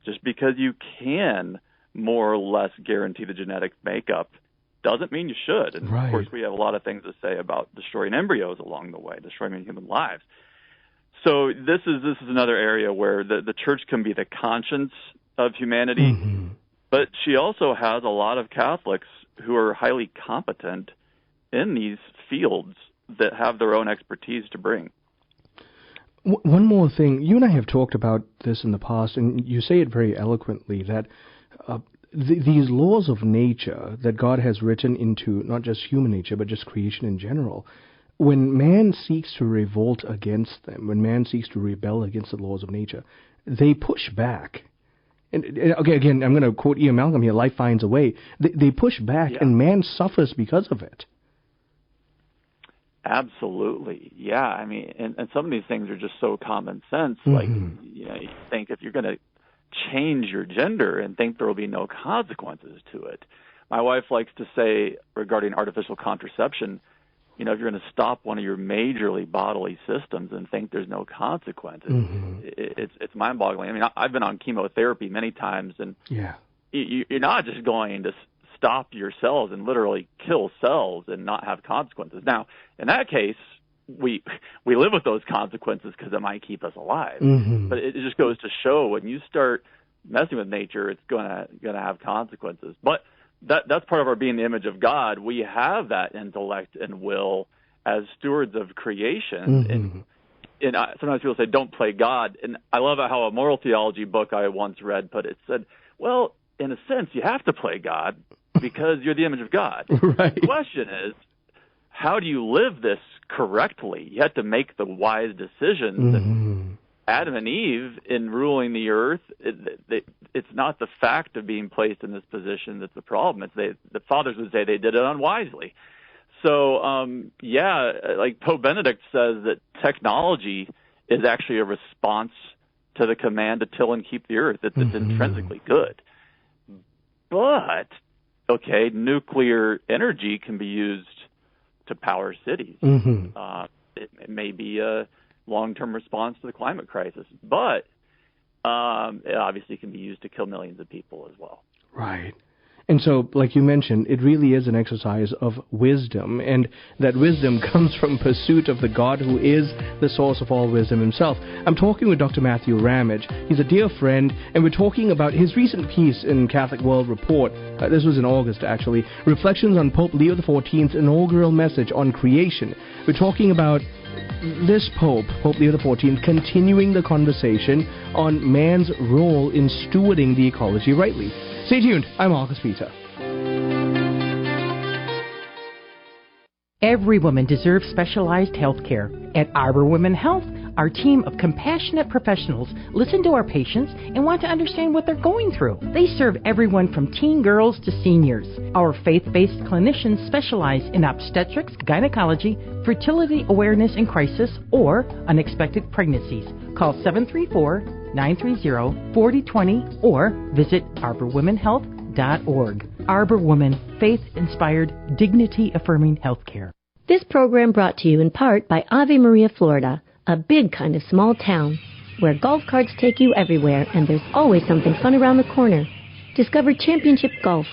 Just because you can more or less guarantee the genetic makeup doesn't mean you should. And of course, we have a lot of things to say about destroying embryos along the way, destroying human lives. So this is another area where the church can be the conscience of humanity, but she also has a lot of Catholics who are highly competent in these fields that have their own expertise to bring. One more thing. You and I have talked about this in the past, and you say it very eloquently, that these laws of nature that God has written into not just human nature, but just creation in general, when man seeks to revolt against them, when man seeks to rebel against the laws of nature, they push back. And okay, again, I'm going to quote Ian Malcolm here, life finds a way. They push back, and man suffers because of it. Absolutely. Yeah. I mean, and some of these things are just so common sense. Like, you think if you're going to change your gender and think there will be no consequences to it. My wife likes to say regarding artificial contraception, if you're going to stop one of your majorly bodily systems and think there's no consequences, it's mind-boggling. I mean, I've been on chemotherapy many times, and you're not just going to stop your cells and literally kill cells and not have consequences. Now, in that case, we live with those consequences because it might keep us alive. But it just goes to show when you start messing with nature, it's gonna have consequences. But that's part of our being the image of God. We have that intellect and will as stewards of creation, and sometimes people say, don't play God. And I love how a moral theology book I once read put it. It said, well, in a sense, you have to play God because you're the image of God. Right. The question is, how do you live this correctly? You have to make the wise decisions. Mm-hmm. Adam and Eve, in ruling the earth, it's not the fact of being placed in this position that's the problem. It's the fathers would say they did it unwisely. So, like Pope Benedict says that technology is actually a response to the command to till and keep the earth. It's intrinsically good. But, okay, nuclear energy can be used to power cities. Mm-hmm. It may be a long-term response to the climate crisis, but it obviously can be used to kill millions of people as well. Right. And so, like you mentioned, it really is an exercise of wisdom, and that wisdom comes from pursuit of the God who is the source of all wisdom himself. I'm talking with Dr. Matthew Ramage. He's a dear friend, and we're talking about his recent piece in Catholic World Report. This was in August, actually. Reflections on Pope Leo XIV's inaugural message on creation. We're talking about this Pope Leo XIV, continuing the conversation on man's role in stewarding the ecology rightly. Stay tuned. I'm Marcus Peter. Every woman deserves specialized health care. At Arbor Women Health, our team of compassionate professionals listen to our patients and want to understand what they're going through. They serve everyone from teen girls to seniors. Our faith-based clinicians specialize in obstetrics, gynecology, fertility awareness in crisis, or unexpected pregnancies. Call 734-930-4020 or visit arborwomenhealth.org. Arbor Women, faith-inspired, dignity-affirming healthcare. This program brought to you in part by Ave Maria, Florida, a big kind of small town where golf carts take you everywhere and there's always something fun around the corner. Discover championship golf,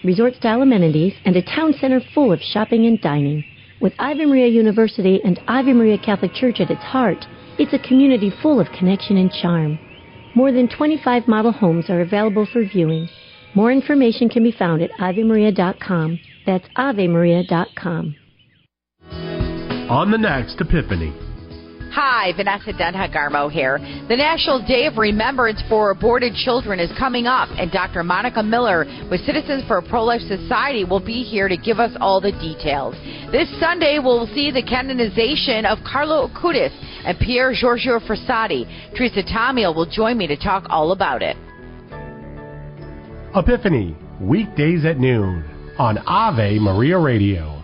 resort-style amenities, and a town center full of shopping and dining. With Ave Maria University and Ave Maria Catholic Church at its heart, it's a community full of connection and charm. More than 25 model homes are available for viewing. More information can be found at AveMaria.com. That's AveMaria.com. On the next Epiphany. Hi, Vanessa Denha-Garmo here. The National Day of Remembrance for Aborted Children is coming up, and Dr. Monica Miller with Citizens for a Pro-Life Society will be here to give us all the details. This Sunday, we'll see the canonization of Carlo Acutis and Pier Giorgio Frassati. Teresa Tamio will join me to talk all about it. Epiphany, weekdays at noon on Ave Maria Radio.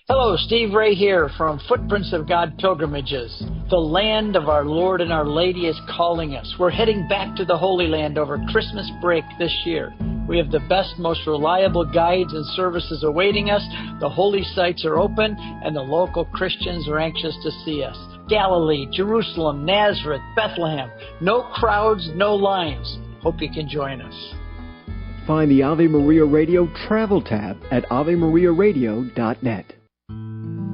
Hello, Steve Ray here from Footprints of God Pilgrimages. The land of our Lord and Our Lady is calling us. We're heading back to the Holy Land over Christmas break this year. We have the best, most reliable guides and services awaiting us. The holy sites are open, and the local Christians are anxious to see us. Galilee, Jerusalem, Nazareth, Bethlehem. No crowds, no lines. Hope you can join us. Find the Ave Maria Radio travel tab at AveMariaRadio.net.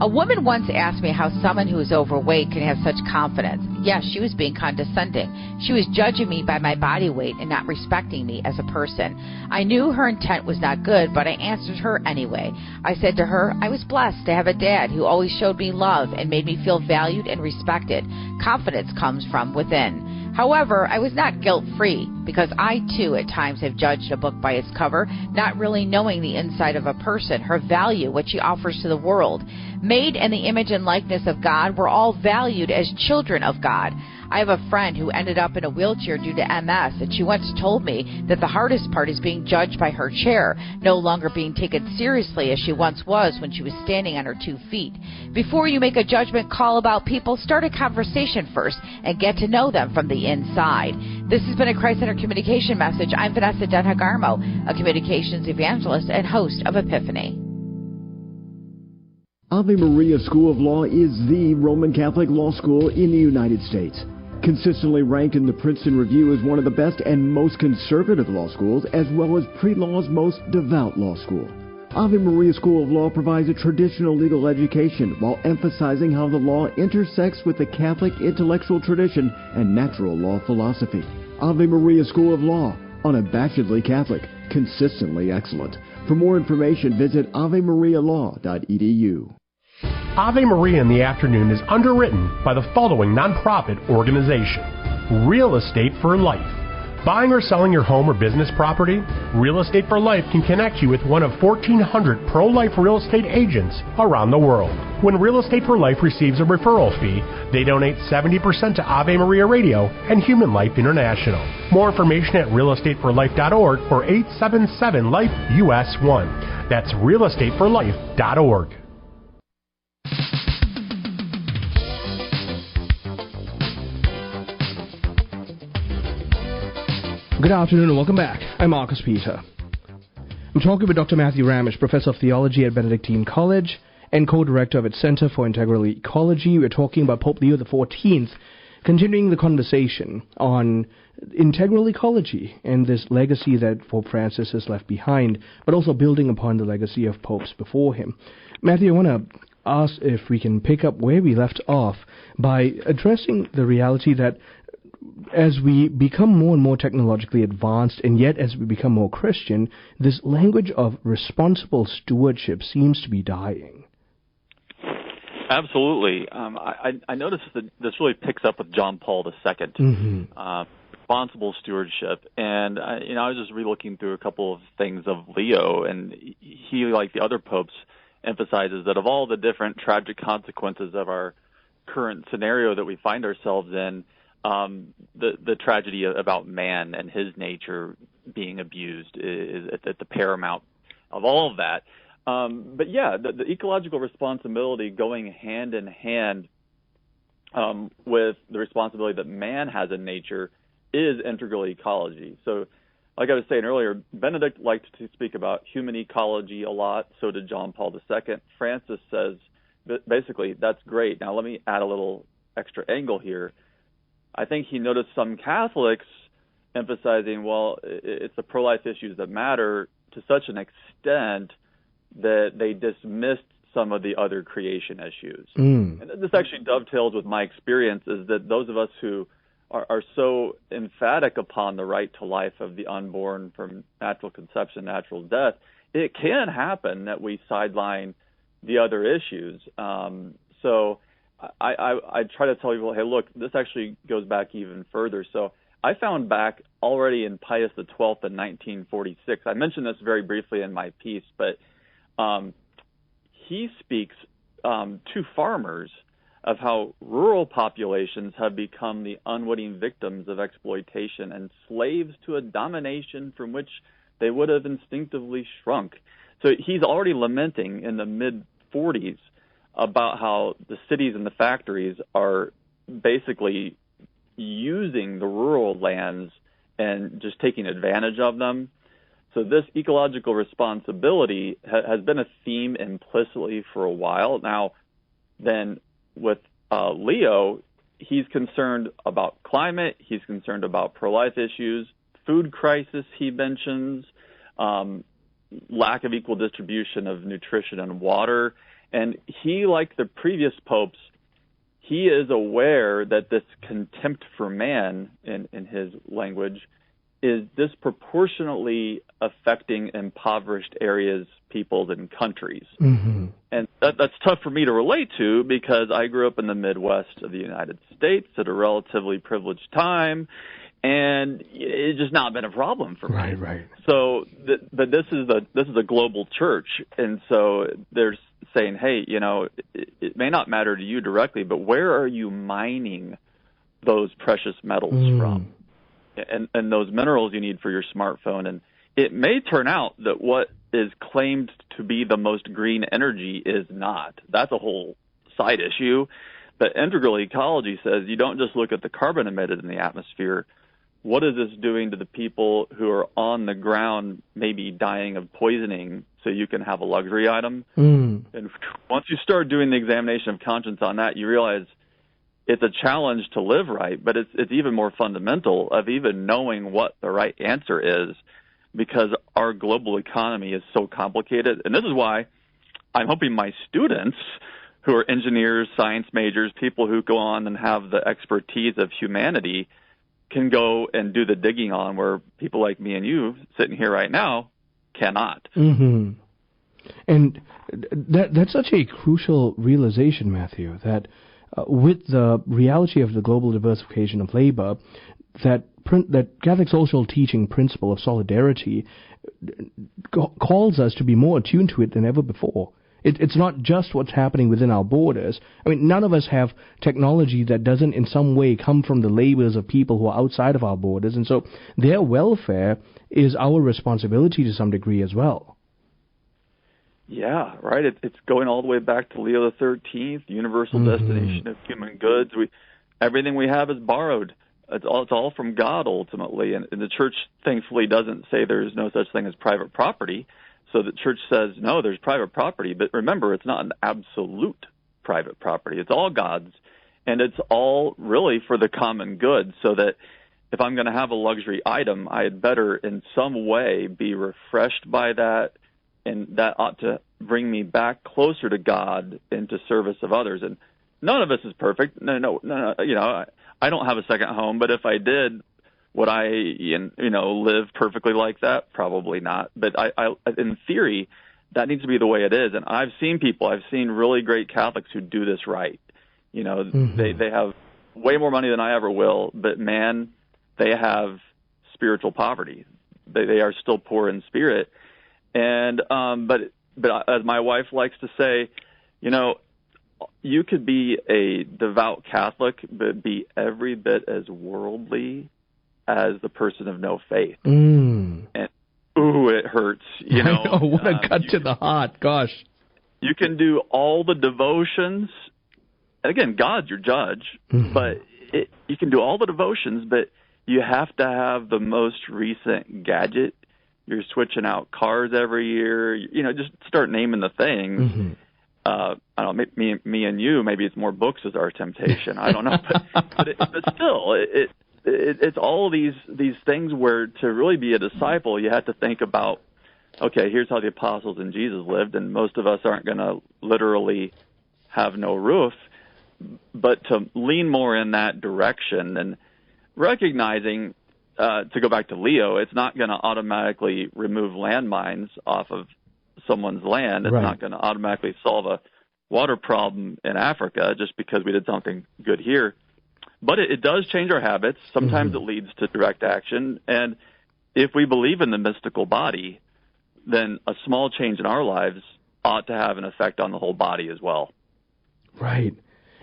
A woman once asked me how someone who is overweight can have such confidence. Yes, she was being condescending. She was judging me by my body weight and not respecting me as a person. I knew her intent was not good, but I answered her anyway. I said to her, I was blessed to have a dad who always showed me love and made me feel valued and respected. Confidence comes from within. However, I was not guilt-free because I, too, at times have judged a book by its cover, not really knowing the inside of a person, her value, what she offers to the world. Made in the image and likeness of God, we're all valued as children of God. I have a friend who ended up in a wheelchair due to MS, and she once told me that the hardest part is being judged by her chair, no longer being taken seriously as she once was when she was standing on her 2 feet. Before you make a judgment call about people, start a conversation first and get to know them from the inside. This has been a Christ-Centered Communication message. I'm Vanessa Denha-Garmo, a communications evangelist and host of Epiphany. Ave Maria School of Law is the Roman Catholic law school in the United States. Consistently ranked in the Princeton Review as one of the best and most conservative law schools, as well as pre-law's most devout law school. Ave Maria School of Law provides a traditional legal education while emphasizing how the law intersects with the Catholic intellectual tradition and natural law philosophy. Ave Maria School of Law, unabashedly Catholic, consistently excellent. For more information, visit avemarialaw.edu. Ave Maria in the Afternoon is underwritten by the following nonprofit organization: Real Estate for Life. Buying or selling your home or business property? Real Estate for Life can connect you with one of 1,400 pro-life real estate agents around the world. When Real Estate for Life receives a referral fee, they donate 70% to Ave Maria Radio and Human Life International. More information at realestateforlife.org or 877-LIFE-US1. That's realestateforlife.org. Good afternoon and welcome back. I'm Marcus Peter. I'm talking with Dr. Matthew Ramage, Professor of Theology at Benedictine College and co-director of its Center for Integral Ecology. We're talking about Pope Leo XIV, continuing the conversation on integral ecology and this legacy that Pope Francis has left behind, but also building upon the legacy of popes before him. Matthew, I want to ask if we can pick up where we left off by addressing the reality that as we become more and more technologically advanced, and yet as we become more Christian, this language of responsible stewardship seems to be dying. Absolutely. I noticed that this really picks up with John Paul II, responsible stewardship. And, I was just re-looking through a couple of things of Leo, and he, like the other popes, emphasizes that of all the different tragic consequences of our current scenario that we find ourselves in, the tragedy about man and his nature being abused is at the paramount of all of that. But yeah, the ecological responsibility going hand in hand with the responsibility that man has in nature is integral ecology. So, like I was saying earlier, Benedict liked to speak about human ecology a lot. So did John Paul II. Francis says, basically, that's great. Now let me add a little extra angle here. I think he noticed some Catholics emphasizing, well, it's the pro-life issues that matter to such an extent that they dismissed some of the other creation issues. And this actually dovetails with my experience, is that those of us who are so emphatic upon the right to life of the unborn from natural conception, natural death, it can happen that we sideline the other issues. So I try to tell people, hey, look, this actually goes back even further. So I found back already in Pius XII in 1946. I mentioned this very briefly in my piece, but he speaks to farmers of how rural populations have become the unwitting victims of exploitation and slaves to a domination from which they would have instinctively shrunk. So he's already lamenting in the mid-40s about how the cities and the factories are basically using the rural lands and just taking advantage of them. So this ecological responsibility has been a theme implicitly for a while. Now, then with Leo, he's concerned about climate, he's concerned about pro-life issues, food crisis he mentions, lack of equal distribution of nutrition and water. And he, like the previous popes, he is aware that this contempt for man, in his language, is disproportionately affecting impoverished areas, peoples, and countries. And that's tough for me to relate to because I grew up in the Midwest of the United States at a relatively privileged time, and it's just not been a problem for me. Right. So, but this is a global church, and so there's saying, hey, it may not matter to you directly, but where are you mining those precious metals from? And those minerals you need for your smartphone. And it may turn out that what is claimed to be the most green energy is not. That's a whole side issue. But integral ecology says you don't just look at the carbon emitted in the atmosphere. What is this doing to the people who are on the ground maybe dying of poisoning so you can have a luxury item? And once you start doing the examination of conscience on that, you realize it's a challenge to live right, but it's even more fundamental of even knowing what the right answer is, because our global economy is so complicated. And this is why I'm hoping my students who are engineers, science majors, people who go on and have the expertise of humanity can go and do the digging on where people like me and you sitting here right now cannot. And that's such a crucial realization, Matthew, that with the reality of the global diversification of labor, that Catholic social teaching principle of solidarity calls us to be more attuned to it than ever before. It's not just what's happening within our borders. I mean, none of us have technology that doesn't in some way come from the labors of people who are outside of our borders, and so their welfare is our responsibility to some degree as well. Yeah, right. It's going all the way back to Leo the 13th, universal destination of human goods. Everything we have is borrowed. It's all from God ultimately, and the church thankfully doesn't say there's no such thing as private property. So the church says, no, there's private property, but remember, it's not an absolute private property. It's all God's, and it's all really for the common good, so that if I'm going to have a luxury item, I had better in some way be refreshed by that, and that ought to bring me back closer to God into service of others. And none of us is perfect. No. You know, I don't have a second home, but if I did, would I, live perfectly like that? Probably not. But I, in theory, that needs to be the way it is. And I've seen really great Catholics who do this right. You know, they have way more money than I ever will, but man, they have spiritual poverty. They are still poor in spirit. And but as my wife likes to say, you know, you could be a devout Catholic but be every bit as worldly as the person of no faith. And ooh, it hurts. You know, I know, what a cut to the heart. Gosh. You can do all the devotions. And again, God's your judge, but you can do all the devotions, but you have to have the most recent gadget. You're switching out cars every year. You know, just start naming the things. I don't know, me and you, maybe it's more books is our temptation. I don't know, but still, it's all these things where to really be a disciple, you have to think about, okay, here's how the apostles and Jesus lived, and most of us aren't going to literally have no roof, but to lean more in that direction and recognizing, to go back to Leo, it's not going to automatically remove landmines off of someone's land. It's not going to automatically solve a water problem in Africa just because we did something good here. But it does change our habits. Sometimes it leads to direct action. And if we believe in the mystical body, then a small change in our lives ought to have an effect on the whole body as well. Right.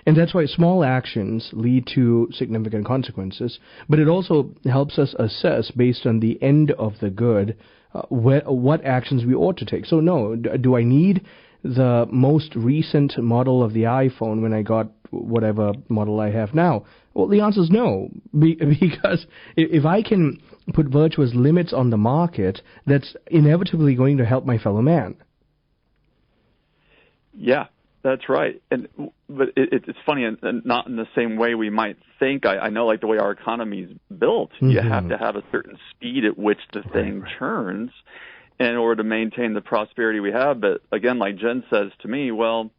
And that's why small actions lead to significant consequences. But it also helps us assess, based on the end of the good, what actions we ought to take. So no, do I need the most recent model of the iPhone when I got whatever model I have now? Well, the answer is no, because if I can put virtuous limits on the market, that's inevitably going to help my fellow man. Yeah, that's right. But it's funny, and not in the same way we might think. I know, like the way our economy is built, you have to have a certain speed at which the thing churns in order to maintain the prosperity we have. But again, like Jen says to me, well,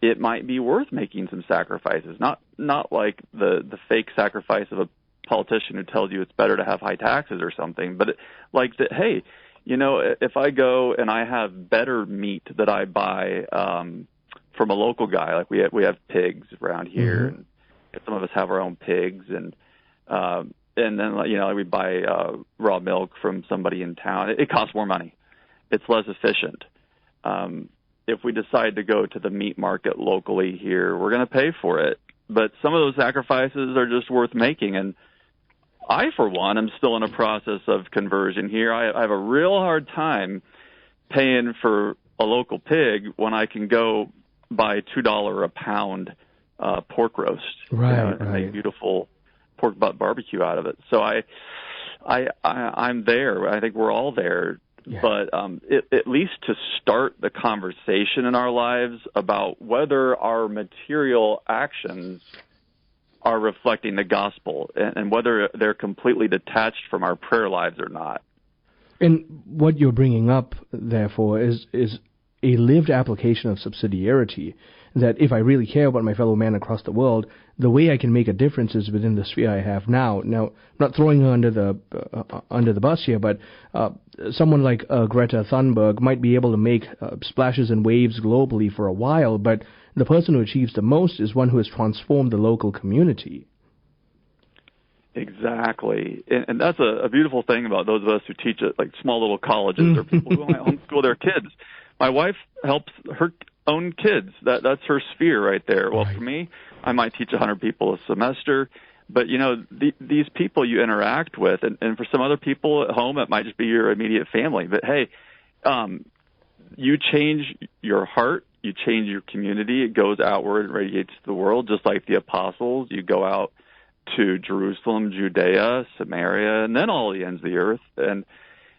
it might be worth making some sacrifices, not like the fake sacrifice of a politician who tells you it's better to have high taxes or something, but like that, hey, you know, if I go and I have better meat that I buy from a local guy, like we have pigs around here, and some of us have our own pigs, and then, you know, we buy raw milk from somebody in town. It costs more money. It's less efficient. If we decide to go to the meat market locally here, we're going to pay for it. But some of those sacrifices are just worth making. And I, for one, am still in a process of conversion here. I have a real hard time paying for a local pig when I can go buy $2 a pound pork roast, and make beautiful pork butt barbecue out of it. So I'm there. I think we're all there. Yeah. But at least to start the conversation in our lives about whether our material actions are reflecting the gospel and whether they're completely detached from our prayer lives or not. And what you're bringing up, therefore, is a lived application of subsidiarity, that if I really care about my fellow man across the world, the way I can make a difference is within the sphere I have now. Now, I'm not throwing her under the bus here, but someone like Greta Thunberg might be able to make splashes and waves globally for a while, but the person who achieves the most is one who has transformed the local community. Exactly. And that's a beautiful thing about those of us who teach at like small little colleges or people who might homeschool their kids. My wife helps her own kids. That's her sphere right there. Well, for me, I might teach 100 people a semester, but these people you interact with, and for some other people at home, it might just be your immediate family. But hey, you change your heart, you change your community. It goes outward and radiates to the world, just like the apostles. You go out to Jerusalem, Judea, Samaria, and then all the ends of the earth. And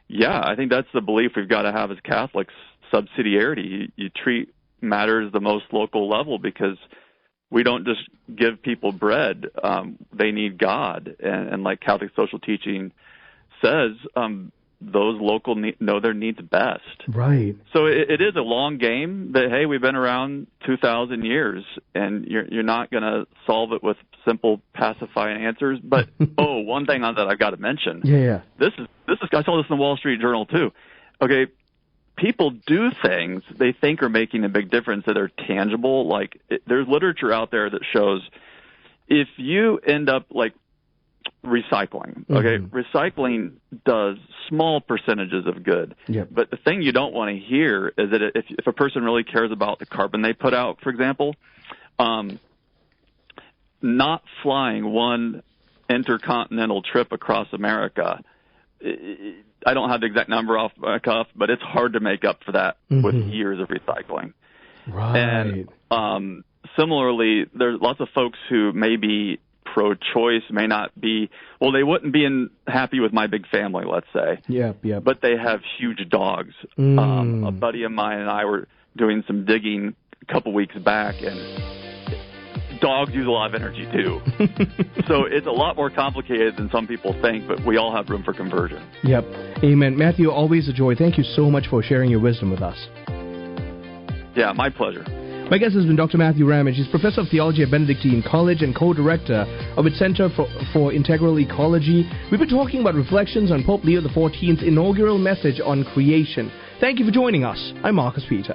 yeah, I think that's the belief we've got to have as Catholics. Subsidiarity. You treat matters the most local level, because we don't just give people bread. They need God. And like Catholic social teaching says, those local know their needs best. Right. So it is a long game, but hey, we've been around 2,000 years, and you're not going to solve it with simple pacifying answers. But one thing that I've got to mention. Yeah. This is I saw this in the Wall Street Journal too. Okay. People do things they think are making a big difference that are tangible. Like there's literature out there that shows if you end up like recycling, recycling does small percentages of good. Yep. But the thing you don't want to hear is that if a person really cares about the carbon they put out, for example, not flying one intercontinental trip across America, I don't have the exact number off my cuff, but it's hard to make up for that with years of recycling. Right. And similarly, there's lots of folks who may be pro-choice, may not be, well, they wouldn't be happy with my big family, let's say. Yeah. But they have huge dogs. A buddy of mine and I were doing some digging a couple weeks back, and dogs use a lot of energy too. So it's a lot more complicated than some people think, but we all have room for conversion. Yep. Amen. Matthew, always a joy. Thank you so much for sharing your wisdom with us. Yeah, my pleasure. My guest has been Dr. Matthew Ramage. He's professor of theology at Benedictine College and co-director of its Center for Integral Ecology. We've been talking about reflections on Pope Leo XIV's inaugural message on creation. Thank you for joining us. I'm Marcus Peter.